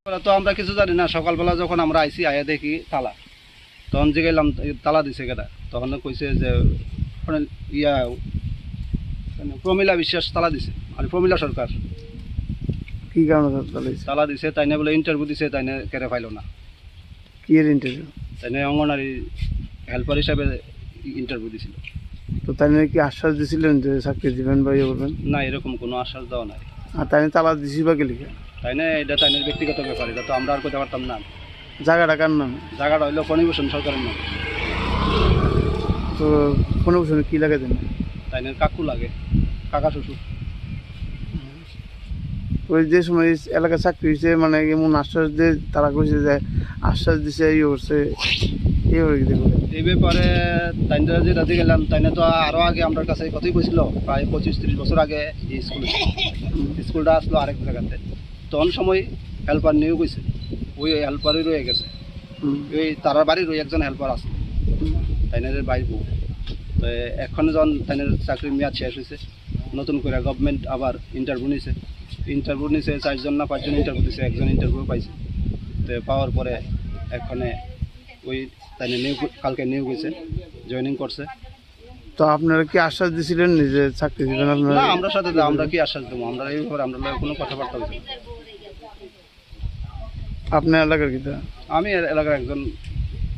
তো আমরা কিছু জানি না। সকালবেলা যখন আমরা আইসি আয়া দেখি তালা, তখন যে গেলাম তালা দিছে কেটা, তখন কইছে যে ইয়া প্রমিলা বিশ্বাস তালা দিছে, আর প্রমিলা সরকার কি কারণে তালা দিছে। তাইনে বলে ইন্টারভিউ দিছে, তাইনে কেড়ে পাইল না। কি এর ইন্টারভিউ? তাইনে অঙ্গনারী হেল্পার হিসাবে ইন্টারভিউ দিছিল। তো তাই কি আশ্বাস দিছিলেন যে চাকরি দিবেন বা ইয়ে করবেন? না, এরকম কোনো আশ্বাস দেওয়া নাই। আর তাই তালা দিছি বা লিখে? তাইনে এটা তাইনের ব্যক্তিগত ব্যাপার, এটা তো আমরা আর করতে পারতাম না। জায়গাটা কার নাম? জায়গাটা হইলো ফণিভূষণ সরকারের নাম। তো কোনো বছর কি লাগে দেন? তাইনের কাকু লাগে, কাকা শ্বশুর। ওই যে সময় এলাকায় চাকরি হয়েছে মানে এমন আশ্বাস দিয়ে তারা কইছে যে আশ্বাস দিছে ইয়ে করছে, এই হয়ে গেছে। এই ব্যাপারে তাইনরা যে রাজি গেলাম, তাইনে তো আরও আগে আমার কাছে কথাই কইছিল, প্রায় 25-30 বছর আগে এই স্কুলটা আসলো আরেক জায়গাতে। তখন সময় হেল্পার নিয়েও গেছে, ওই হেল্পারই রয়ে গেছে। ওই তার বাড়ির ওই একজন হেল্পার আছে, তাইনের বাড়ির বউ। তো এখন যখন তাইনের চাকরির মেয়াদ শেষ হয়েছে, নতুন করে গভর্নমেন্ট আবার ইন্টারভিউ নিছে। 4 জন না 5 জন ইন্টারভিউ দিছে, একজন ইন্টারভিউ পাইছে। তো পাওয়ার পরে এখানে ওই তাইনে কালকে নিয়োগ হয়েছে, জয়েনিং করছে। তো আপনারা কি আশ্বাস দিছিলেন যে চাকরি দিবেন আপনারা? না, আমরা সাথে আমরা কি আশ্বাস দেবো? আমরা এই ব্যাপারে আমরা কোনো কথাবার্তা বলছি না। আপনার এলাকার কিটা? আমি এলাকার একজন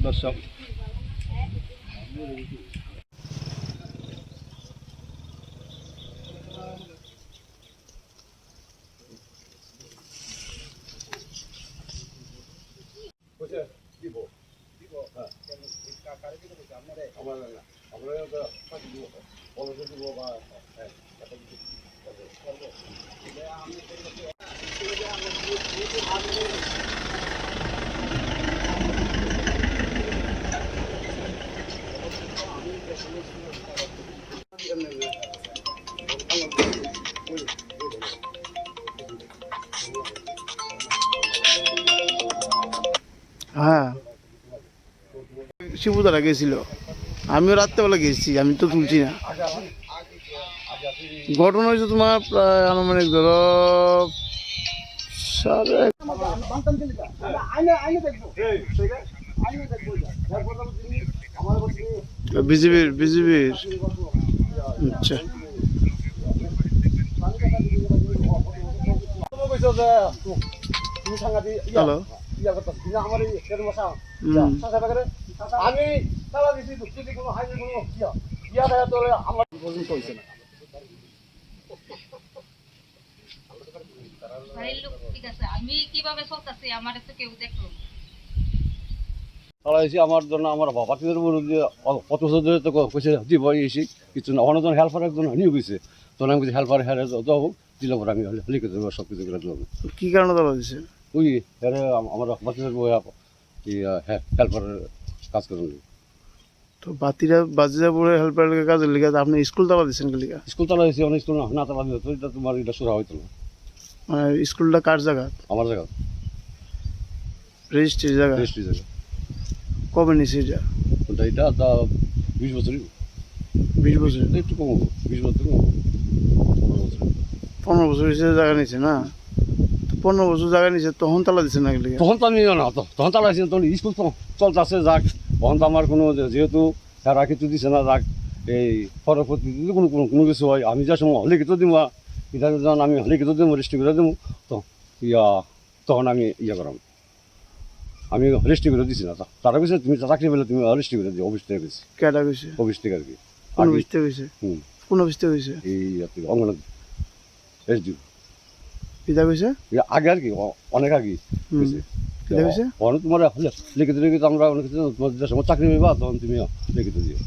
দর্শক। হ্যাঁ, শিবুদারা গেছিল, আমিও রাত্রেবেলা গেছি, আমি তো তুলছি না। ঘটনা হয়েছে তোমার প্রায় আনুমানিক ধরো বিজিবির আচ্ছা। হ্যালো, আমি তালা দিছি, কোনো হাইওয়ে কোনো ইয়া দেয় তো আমার পর্যন্ত হয়েছে না। আমি কিভাবে চলতেছি আমার তো কেউ দেখলো তারা এসে আমার জন্য আমার বাবাদের বিরুদ্ধে কত বছর ধরে তো কইছে দিব এসে কিছু না, অনেকজন হেল্পার একজন নিয়ে গেছে। তখন আমি হেল্পার হ্যারে যাবো দিল পরে আমি লিখে দেবো, সব কিছু করে দেবো। কি কারণে তালা দিছে? ওই হ্যারে আমার বাচ্চাদের হেল্পারের কাজ করুন। তো বাতিরা পড়ে হেল্পার কাজের লিখে আপনি স্কুল তালা দিচ্ছেন লিখা? স্কুল তালা হয়েছে, অনেক স্কুল না তালা দিত, এটা তোমার এটা শুরু হইতো না। মানে স্কুলটা কার জায়গা? আমার জায়গা, রেজিস্ট্রির জায়গা। রেজিস্ট্রি জায়গা। কবে নিছে এটা? এটা তা 20 বছরই, 20 বছর? একটু কম হবো, 20 বছর কম হবো, 15 বছর। 15 বছর হিসেবে জায়গা নিছে না? তো 15 বছর জায়গা নিছে তখন তালা দিচ্ছে না লিখে? তখন তো আমি না, তখন তালা দিয়েছি, তখন স্কুল তো চলতে আছে যাক। তখন তো আমার কোনো যেহেতু তারা কিছু দিচ্ছে না যাক, এই পরবর্তী যদি কোনো কোনো কোনো কিছু হয় আমি যা সময় লিখিত দিব, এটা যখন আমি লিখিত দেবো রেজিস্ট্রি করে দেবো, তো তখন আমি করাম, আমি রেজিস্ট্রি করে দিছি না। তারা কিছু তুমি চাকরি পেলে তুমি রেজিস্ট্রি করে দিও, অফিস থেকে গেছি। কেটা গেছে? অফিস থেকে আর কি। কোন অফিস থেকে গেছে? কোন অফিস থেকে গেছে? এই অঙ্গনাথ এসডিও পিতা গেছে আগে আর কি, অনেক আগে গেছে। অনেক তোমার লিখিত লিখিত আমরা অনেক কিছু তোমার যে সময় চাকরি পেবা তখন তুমি লিখিত দিও।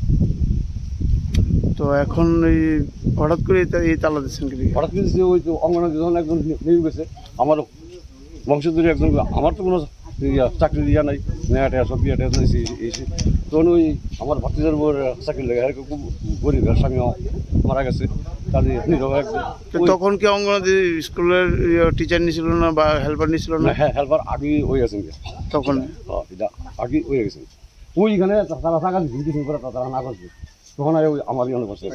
তো এখন এই হঠাৎ করে এই তালা দিচ্ছেন কি? হঠাৎ করে ওই তো অঙ্গনাথ যখন একজন নিয়ে গেছে, আমার বংশধরী একজন, আমার তো কোনো চাকরি দিয়া নাই, নেয়াটা সব ইয়েটা এসে তখন ওই আমার ভাতিজার বউর চাকরি লেগে খুব গরিব, স্বামী মারা গেছে, তাদের নিরহ একজন। তখন কি অঙ্গনাদি স্কুলের টিচার নিছিল না বা হেল্পার নিছিল না? হ্যাঁ, হেল্পার আগে হয়ে গেছেন তখন। এটা আগে হয়ে গেছেন ওইখানে তারা টাকা দিচ্ছেন, কিছু করে তারা না করছে, তখন আর ওই আমার অনেক বছর।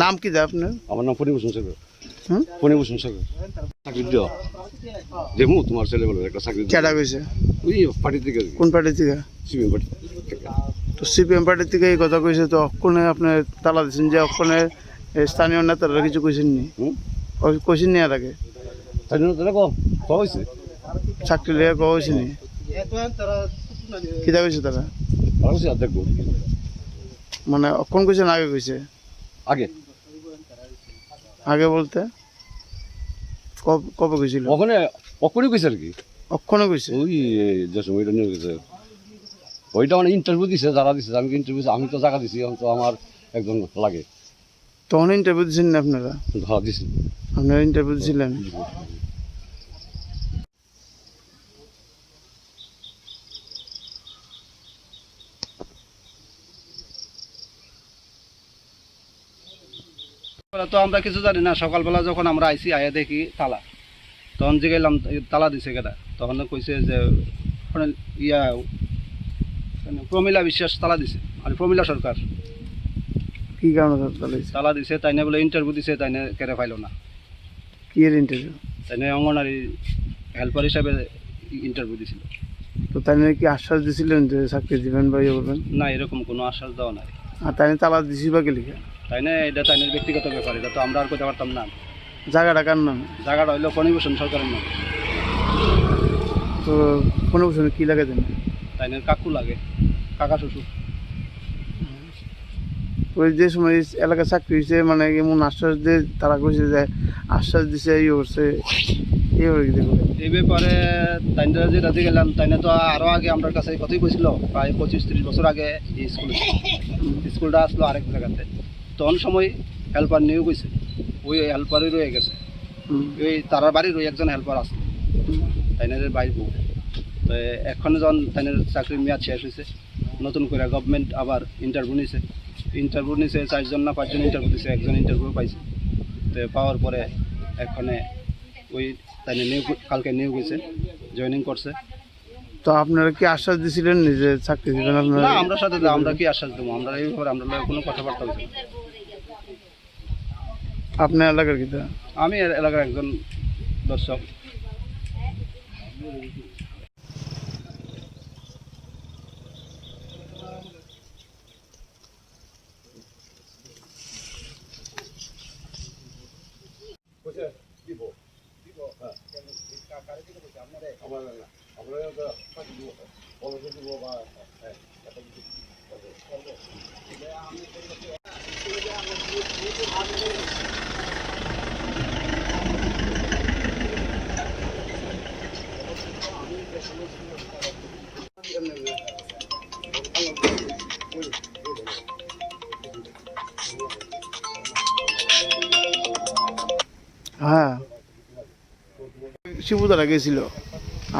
নাম কি দেয় আপনার? আমার নাম ফরিভূষণ শেখ। হুম? ফণিভূষণ সরকার চাকরি দিও যেমন তোমার ছেলে বলে একটা চাকরি কেডা কইছে? ওই পার্টি থেকে কোন পার্টি থেকে? সিপিএম পার্টি থেকে। তো সিপিএম পার্টি থেকে এই কথা কইছে, তো অক্ষণে আপনি তালা দিচ্ছেন যে অক্ষণে স্থানীয় নেতারা কিছু কইছেন নি? হুম? কইছেন নি আর আগে? তাই জন্য তারা কম হয়েছে চাকরি লেগে কওয়া হয়েছে নি? কিতা কইছে তারা? ভালো হয়েছে আর দেখবো মানে অক্ষণ কইছে না আগে কইছে? আগে আগে বলতে কবে কইছিল? ওখানে অক্ষরই কইছে আর কি অক্ষণে কইছে? ওই যে সময়টা নিয়ে গেছে ওইটা মানে ইন্টারভিউ দিছে যারা দিছে আমি ইন্টারভিউ আমি তো জায়গা দিছি এখন তো আমার একজন লাগে তখন ইন্টারভিউ দিচ্ছেন না আপনারা? ধরা দিছি আপনারা ইন্টারভিউ দিছিলেন? তো আমরা কিছু জানি না। সকালবেলা যখন আমরা আইসি আয়া দেখি তালা, তখন যে গেলাম তালা দিছে কেটা, তখন কইছে যে ওখানে ইয়া প্রমিলা বিশ্বাস তালা দিছে আর প্রমিলা সরকার কি কারণে তালা দিছে? তালা দিছে। তাইনে বলে ইন্টারভিউ দিছে, তাইনে কেড়ে পাইল না। কি এর ইন্টারভিউ? তাইনে অঙ্গনারী হেল্পার হিসাবে ইন্টারভিউ দিছিল। তো তাই কি আশ্বাস দিছিলেন যে চাকরি দিবেন বা ইয়ে করবেন? না, এরকম কোনো আশ্বাস দেওয়া নাই। আর তাই তালা দিছি বা গেলিকে? তাইনে এটা তাইনের ব্যক্তিগত ব্যাপার, এটা তো আমরা আর করতে পারতাম না। জায়গাটা কার নাম? জায়গাটা হইলো ফণিভূষণ সরকারের নাম। তো কোনো বছর কি লাগে দেন? তাইনের কাকু লাগে, কাকা শ্বশুর। ওই যে সময় এলাকা চাকরি হয়েছে মানে এমন আশ্বাস দিয়ে তারা কইছে যে আশ্বাস দিছে ইয়ে করছে এই হয়ে গেছে। এই ব্যাপারে তাইনরা যে রাজি গেলাম, তাইনে তো আরও আগে আমার কাছে কথাই কইছিল, প্রায় 25-30 বছর আগে এই স্কুলটা আসলো আরেক জায়গাতে। তখন সময় হেল্পার নিয়েও গেছে, ওই হেল্পারই রয়ে গেছে। ওই তারার বাড়ির ওই একজন হেল্পার আছে, তাইনের বাড়ির বউ। তো এখন যখন তাইনের চাকরির মেয়াদ শেষ হয়েছে, নতুন করে গভর্নমেন্ট আবার ইন্টারভিউ নিছে। 4 জন না 5 জন ইন্টারভিউ দিছে, একজন ইন্টারভিউ পাইছে। তো পাওয়ার পরে এখানে ওই তাইনে নিয়োগ, কালকে নিয়োগ হয়েছে, জয়েনিং করছে। তো আপনারা কি আশ্বাস দিছিলেন যে চাকরি দিবেন না, আপনারা? আমরা সাথে আমরা কি আশ্বাস দেবো? আমরা এই ব্যাপারে আমরা কোনো কথাবার্তা হয়েছে না। আপনার এলাকার কিটা? আমি এলাকার একজন দর্শক। হ্যাঁ, শিবুদারা গেছিল,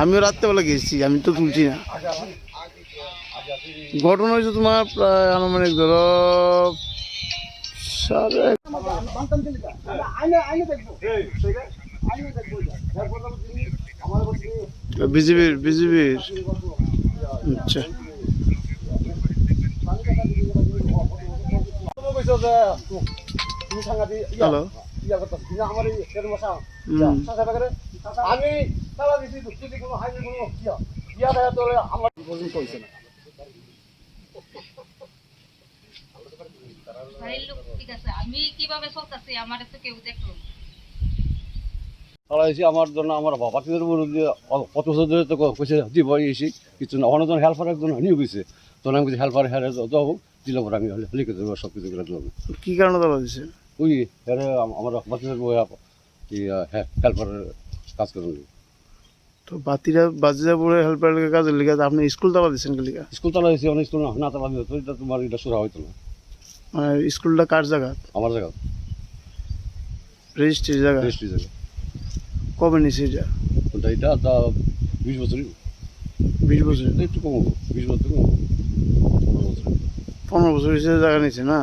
আমিও রাত্রেবেলা গেছি, আমি তো তুলছি না। ঘটনা হয়েছে তোমার প্রায় আনুমানিক ধরো বিজিবির আচ্ছা। হ্যালো, আমি তালা দিছি যদি কোনো হাইওয়ে কোনো ইয়া দেয় তাহলে আমার পর্যন্ত হয়েছে না বাড়ির লোক ঠিক আছে, আমি কিভাবে চলতেছি আমার তো কেউ দেখলো না। তারা এসে আমার জন্য আমার বাবাদের বিরুদ্ধে কত বছর ধরে তো কইছে দিব এসে কিছু না, অনেকজন হেল্পার একজন নিয়ে গেছে, তখন আমি হেল্পার হ্যারে যাবো দিল পরে আমি লিখে দেবো সব কিছু করে দিলাম। কি কারণে তালা দিছে? ওই হ্যারে আমার বাচ্চাদের হেল্পারের কাজ করে তো বাতিরা পড়ে হেল্পারের কাজের লিখে আপনি স্কুল তালা দিচ্ছেন লিখা? স্কুল তালা হয়েছে, অনেক স্কুল না তালা দিত, এটা তোমার এটা শুরু হইতো না। মানে স্কুলটা কার জায়গা? আমার জায়গা রেজিস্ট্রির জায়গা? রেজিস্ট্রি জায়গা। কবে নিছে এটা? ওটা এটা তা 20 বছরই, 20 বছর? একটু কম হবো, 20 বছর কম হবো, 15 বছর। 15 বছর হিসেবে জায়গা নিছে না?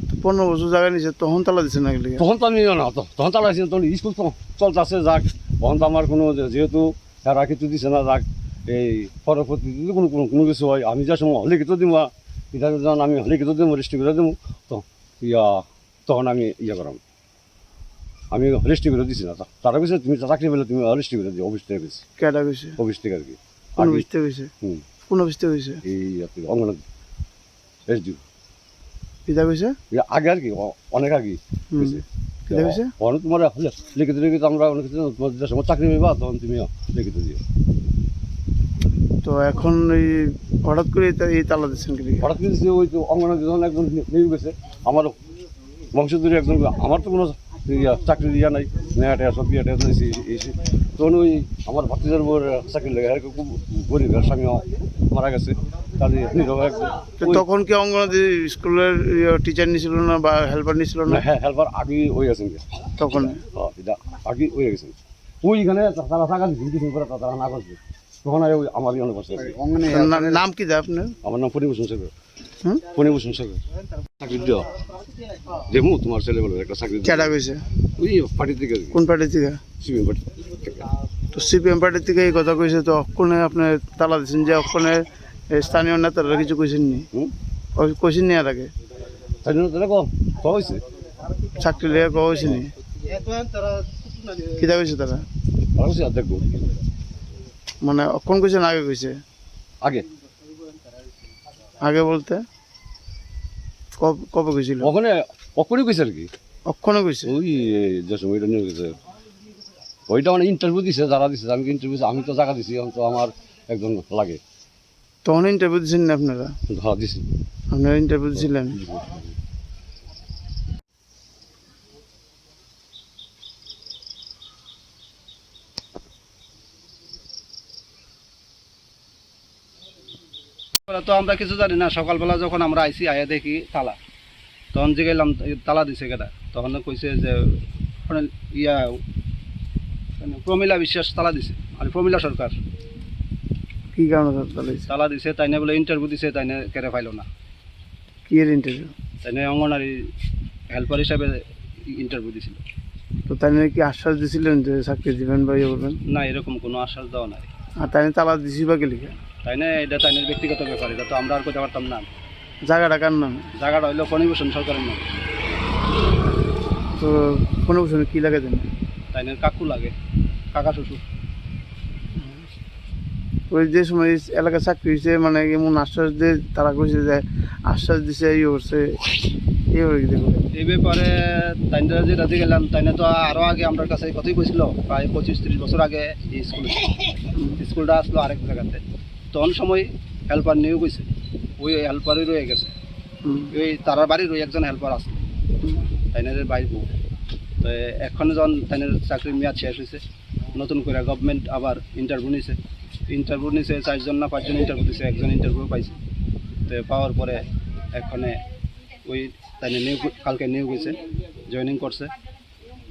তো 15 বছর জায়গা নিছে তখন তালা দিচ্ছে না লিখা? তখন তো আমি না, তখন তালা হয়েছে, তখন স্কুল তো চলতেছে যাক, তখন তো আমার কোনো যেহেতু তারা কিছু দিচ্ছে না যাক, এই পরবর্তী যদি কোনো কোনো কোনো কিছু হয় আমি যা সময় লিখিত দিব, এটা যখন আমি লিখিত দেবো রেজিস্ট্রি করে দেবো, তো তখন আমি ইয়ে করাম। আমি রেজিস্ট্রি করে দিছি না তারা কইছে তুমি চাকরি পেলে তুমি রেজিস্ট্রি করে দিও অফিস থেকে গেছি কেটা কইছে অফিস থেকে আর কি কোন অফিস থেকে কইছে হুম কোন অফিস থেকে কইছে এই আর কি অঙ্গনাথ এসডিও কিটা কইছে আগে আর কি অনেক আগে হুম কইছে কিটা কইছে অনেক তোমার লিখিত লিখিত আমরা অনেক কিছু তোমার যে সময় চাকরি পাবা তখন তুমি লিখিত দিও তো এখন এই হঠাৎ করে এই তালা দিচ্ছেন কি লিগা? হঠাৎ কিছু ওই তো অঙ্গনাথ যখন একজন নিয়ে গেছে আমার বংশধরী একজন আমার তো কোনো চাকরি দিয়া নাই নেয়াটা সব বিয়াটা তখন ওই আমার ভাতিজার বউর চাকরি লেগে খুব গরিব স্বামী মারা গেছে তাদের নিরহ তো তখন কি অঙ্গনাদি স্কুলের টিচার নিছিল না বা হেল্পার নিছিল না হ্যাঁ হেল্পার আগে হয়ে গেছেন তখন এটা আগে হয়ে গেছেন ওইখানে তারা টাকা দিচ্ছেন কিছু করে তারা না করছে তখন আর ওই আমার অনেক পাশে আছে নাম কি দেয় আপনার আমার নাম ফণিভূষণ শেখর হুম ফণিভূষণ শেখর চাকরি দিও যেমন তোমার ছেলে বলে একটা চাকরি কেটা কইছে ওই পার্টি থেকে কোন পার্টি থেকে সিপিএম পার্টি তো সিপিএম পার্টি থেকে এই কথা কইছে তো অক্ষণে আপনি তালা দিচ্ছেন যে অক্ষণে স্থানীয় নেতারা কিছু কইছেন নি কইছেন নি আর আগে তাই জন্য তারা কম হয়েছে চাকরি লেগে কওয়া হয়েছে নি কিতা কইছে তারা ভালো হয়েছে আর দেখবো মানে অক্ষণ কইছে না আগে কইছে আগে আগে বলতে কবে কইছিল ওখানে কখনই কইছে আর কি অক্ষণে কইছে ওই যে সময়টা নিয়ে গেছে ওইটা মানে ইন্টারভিউ দিছে যারা দিছে আমি ইন্টারভিউ আমি তো জায়গা দিছি এখন তো আমার একজন লাগে তখন ইন্টারভিউ দিচ্ছেন না আপনারা হ্যাঁ দিছি আপনারা ইন্টারভিউ দিছিলেন তো আমরা কিছু জানি না সকালবেলা যখন আমরা আইসি আয়া দেখি তালা তখন যে গেলাম তালা দিছে কেটা তখন কইছে যে ওখানে ইয়া প্রমিলা বিশ্বাস তালা দিছে আর প্রমিলা সরকার কি কারণে তালা দিছে তালা দিছে তাইনে বলে ইন্টারভিউ দিছে তাইনে কেড়ে পাইল না কি এর ইন্টারভিউ তাইনে অঙ্গনারী হেল্পার হিসাবে ইন্টারভিউ দিছিল তো তাই কি আশ্বাস দিছিলেন যে চাকরি দিবেন বা ইয়ে করবেন না এরকম কোনো আশ্বাস দেওয়া নাই আর তাই তালা দিছি বা কি লিখে তাইনে এটা তাইনের ব্যক্তিগত ব্যাপার এটা তো আমরা আর করতে পারতাম না জায়গাটা কার নাম জায়গাটা হইলো ফণিভূষণ সরকারের নাম তো কোনো বছর কি লাগে দেন তাইনের কাকু লাগে কাকা শ্বশুর ওই যে সময় এলাকায় চাকরি হয়েছে মানে এমন আশ্বাস দিয়ে তারা কইছে যে আশ্বাস দিছে ইয়ে করছে এই হয়ে গেছে এই ব্যাপারে তাইনরা যে রাজি গেলাম তাইনে তো আরও আগে আমার কাছে কথাই কইছিল প্রায় 25-30 বছর আগে এই স্কুলটা আসলো আরেক জায়গাতে তখন সময় হেল্পার নিয়েও গেছে ওই হেল্পারই রয়ে গেছে ওই তারার বাড়ির ওই একজন হেল্পার আছে তাইনের বাড়ির বউ তো এখন যখন তাইনের চাকরির মেয়াদ শেষ হয়েছে নতুন করে গভর্নমেন্ট আবার ইন্টারভিউ নিছে 4জন না 5জন ইন্টারভিউ দিছে একজন ইন্টারভিউ পাইছে তো পাওয়ার পরে এখানে ওই তাইনে নিয়োগ কালকে নিয়োগ হয়েছে জয়েনিং করছে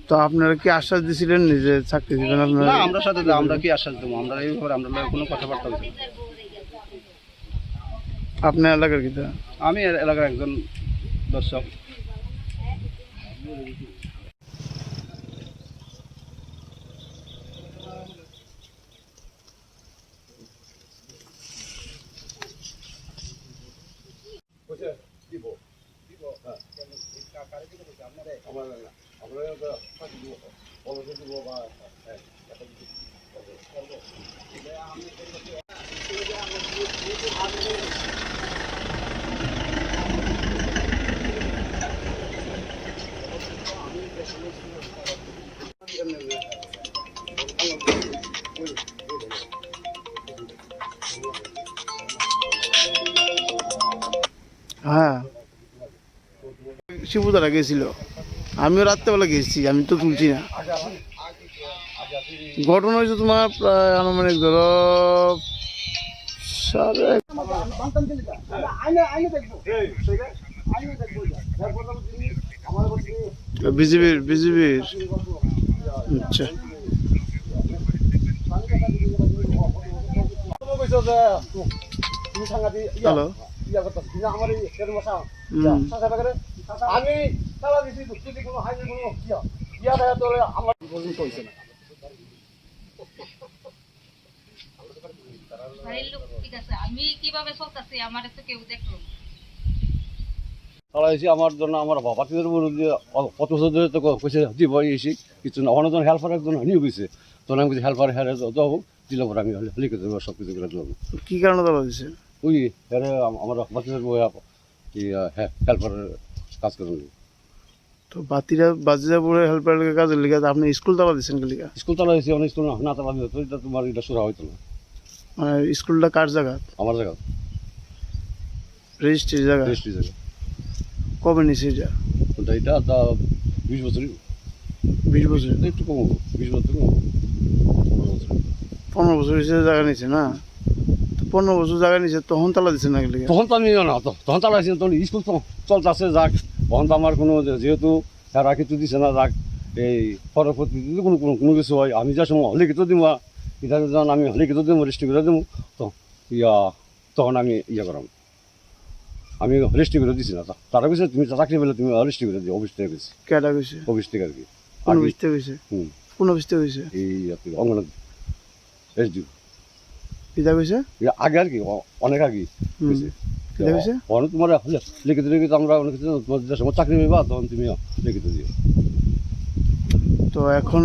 তো আপনারা কি আশ্বাস দিছিলেন যে চাকরি দিবেন না আপনারা আমরা সাথে আমরা কি আশ্বাস দেবো আমরা এই ব্যাপারে আমরা কোনো কথাবার্তা হয়েছে না। আপনার এলাকার কিটা আমি এলাকার একজন দর্শক হ্যাঁ শিবুদারা গেছিল আমিও রাত্রেবেলা গেছি আমি তো তুলছি না ঘটনা হয়েছে তোমার প্রায় আনুমানিক ধরো বিজিবির আচ্ছা হ্যালো আমি তালা দিছি যদি কোনো হাইওয়ে কোনো ইয়া দেয় তাহলে আমার পর্যন্ত হয়েছে না বাড়ির লোক ঠিক আছে আমি কিভাবে চলতেছি আমার তো কেউ দেখলো না। তারা এসে আমার জন্য আমার বাবাদের বিরুদ্ধে কত বছর ধরে তো কইছে দিব এসে কিছু না অনেকজন হেল্পার একজন নিয়ে গেছে তখন আমি হেল্পার হ্যারে যাবো দিলে পরে আমি লিখে দেবো সব কিছু করে দেবো কি কারণে তালা দিছে? ওই হ্যারে আমার বাচ্চাদের হেল্পারের কাজ করে তো বাতিরা পরে হেল্পারের কাজের লিগে আপনি স্কুল তালা দিচ্ছেন কি লিগা? স্কুল তালা হয়েছে অনেক স্কুল না তালা দিত এটা তোমার এটা শুরু হইতো না মানে স্কুলটা কার জায়গা? আমার জায়গা রেজিস্ট্রির জায়গা? রেজিস্ট্রি জায়গা কবে নিছে এটা? ওটা এটা তা 20 বছরই 20 বছর? একটু কম 20 বছর কম 15 বছর 15 বছর হিসেবে জায়গা নিছে না? তো 15 বছর জায়গা নিছে তখন তালা দিচ্ছেন না কি লিগা? তখন তো আমি না তখন তালা হয়েছে তখন স্কুল তো চলতেছে যাক তখন তো আমার কোনো যেহেতু তারা কিছু দিছে না যাক এই পরবর্তী যদি কোনো কিছু হয় আমি যা সময় লিখিত দিব এটা যখন আমি লিখিত দিব রেজিস্ট্রি করে দেবো তো তখন আমি করাম আমি রেজিস্ট্রি করে দিছি না তারা কিছু তুমি চাকরি পেলে তুমি রেজিস্ট্রি করে দিও অফিস থেকে গেছি কেটা কইছে? অফিস থেকে আর কি কোন অফিস থেকে কইছে? হুম কোন অফিস থেকে কইছে? এই আর কি অঙ্গনাথ এসডিও কিতা কইছে? আগে আর কি অনেক আগে হুম। হয়েছে কিতা কইছে? অনেক তোমার লিখিত আমরা অনেক কিছু তোমার যে সময় চাকরি পাবা তখন তুমি লিখিত দিও তো এখন